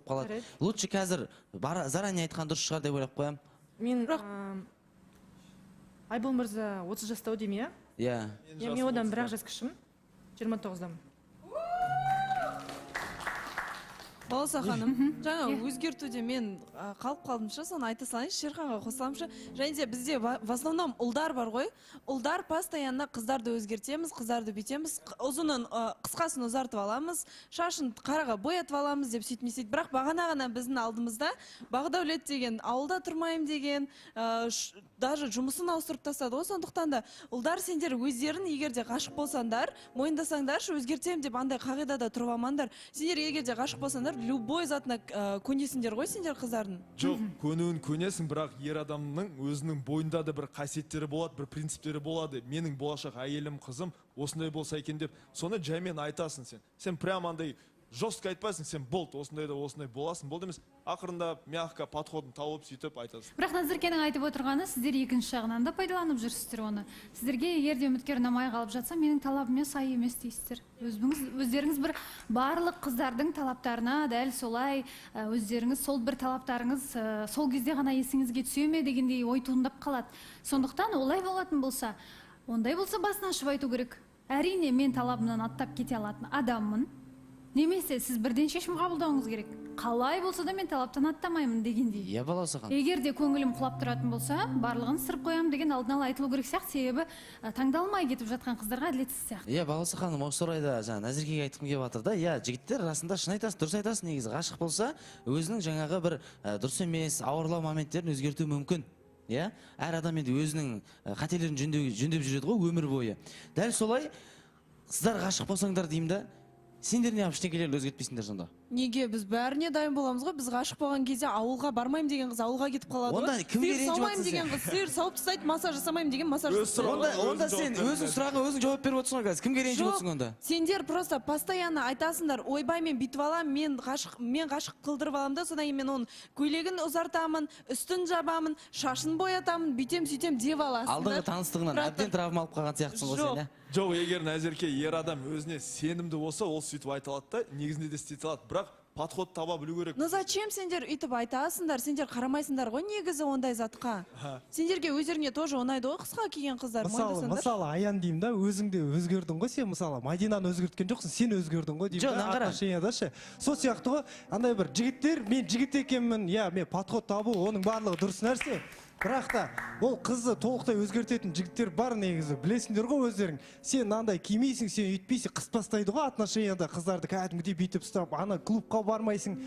қалады. Лучше қазір заранее айтқан дұрыс шығар деп ойлап қоям. Мен Айбол мырза 30 жаста деймін, иә? Иә. Мен одан бірақ жас кішім, 29-дамын. Баласа ханым, жаңа өзгертуде мен қалып қалдымшы, соны айта салайыншы, Шерханға қосыламшы. Және де бізде в основном ұлдар бар ғой. Ұлдар постоянно қыздарды өзгертеміз, қыздарды бүйтеміз, ұзынын қысқасын ұзартып аламыз, шашын қараға боятып аламыз деп сөйтмесейді. Бірақ бағана біздің алдымызда Бағдаулет деген, ауылда тұрмайым деген, даже жұмысын ауыстырып тастады ғой. Сондықтан да ұлдар сендер өздерін егер де ғашық болсаңдар, мойындасаңдаршы, өзгертем деп андай қағидада тұрып алмаңдар. Сендер егер де ғашық болсаңдар, любой затына көнесіңдер ғой сендер қыздардың. Жоқ, көнуін көнесің, бірақ ер адамның өзінің бойында да бір қасиеттері болады, бір принциптері болады. Менің болашақ әйелім, қызым осындай болса екен деп, соны жаймен айтасың сен. Сен прямо андай жестко айтпайсың, сен болды, осындай да осындай боласың, болды емес. Ақырында мягко подходын тауып сөйтіп айтасың. Бірақ Назеркенің айтып отырғаны, сіздер екінші жағынан да пайдаланып жүрсіздер оны. Сіздерге егер де үміткер ұнамай қалып жатса, менің талабыма сай емес дейсіздер. Өздеріңіз бір барлық қыздардың талаптарына дәл солай, өздеріңіз сол бір талаптарыңыз сол кезде ғана есіңізге түсе ме дегендей ой туындап қалады. Сондықтан олай болатын болса, ондай болса басынан ашып айту керек. Әрине мен талабымнан аттап кете алатын адаммын. Немесе сіз бірден шешім қабылдауыңыз керек. Қалай болса да мен талаптан аттамаймын дегендей. Иә, баласы хан. Егер де көңілім құлап тұратын болса, барлығын сырып қоямын деген алдын ала айтылу керек сияқты, себебі таңдалмай кетіп жатқан қыздарға әділетсіз сияқты. Иә, баласы ханым, осы орайда жаңа Назеркеге айтқым келіп жатыр да. Иә, жігіттер расында шын айтасың, дұрыс айтасың, негізі ғашық болса, өзінің жаңағы бір дұрыс емес, ауырлау моменттерін өзгертуі мүмкін. Иә, әр адам енді өзінің қателерін жөндеп жүреді ғой өмір бойы. Дәл солай, қыздар ғашық болсаңдар деймін да, сендер не ештеңелерді өзгертпейсіңдер сонда? Неге біз бәріне дайын боламыз ғой? Біз ғашық болған кезде ауылға бармаймын деген қыз ауылға кетіп қалады ғой. Онда кімге ренжіп жатсың сен? Сиыр сауып тастайды, массаж жасамаймын деген массаж жасайды. Онда сен өзің сұрағыңа өзің жауап беріп отырсың ғой қазір. Кімге ренжіп отырсың онда? Сендер просто постоянно айтасыңдар, ойбай мен бүйтіп аламын, мен ғашық қылдырып аламын да, содан кейін мен оның көйлегін ұзартамын, үстін жабамын, шашын боятамын, бүйтем сөйтем деп аласың. Алдыңғы таныстығынан әбден травма алып қалған сияқтысың ғой сен, ә? Жоқ, егер Назерке ер адам өзіне сенімді болса, ол сөйтіп айта алады да, негізінде де істете алады. Бірақ подход таба білу керек. Но зачем сендер үйтіп айтасыңдар? Сендер қарамайсыңдар ғой негізі ондай затқа. Сендерге өздеріңе тоже ұнайды ғой қысқа киген қыздар. Мысалы, Аян деймін да, өзің де өзгердің ғой сен, мысалы, Мадинаны өзгерткен жоқсың, сен өзгердің ғой деймін да, отношениядашы. Сол сияқты ғой, андай бір жігіттер, мен жігіт екенмін, иә, мен подход табу, оның барлығы дұрыс нәрсе. Бірақ та ол қызды толықтай өзгертетін жігіттер бар негізі, білесіңдер ғой өздерің. Сен андай кимейсің, сен үйтпейсің, қыс бастайды ғой отношенияда қыздарды кәдімгідей бүйтіп ұстап, ана клубқа бармайсың.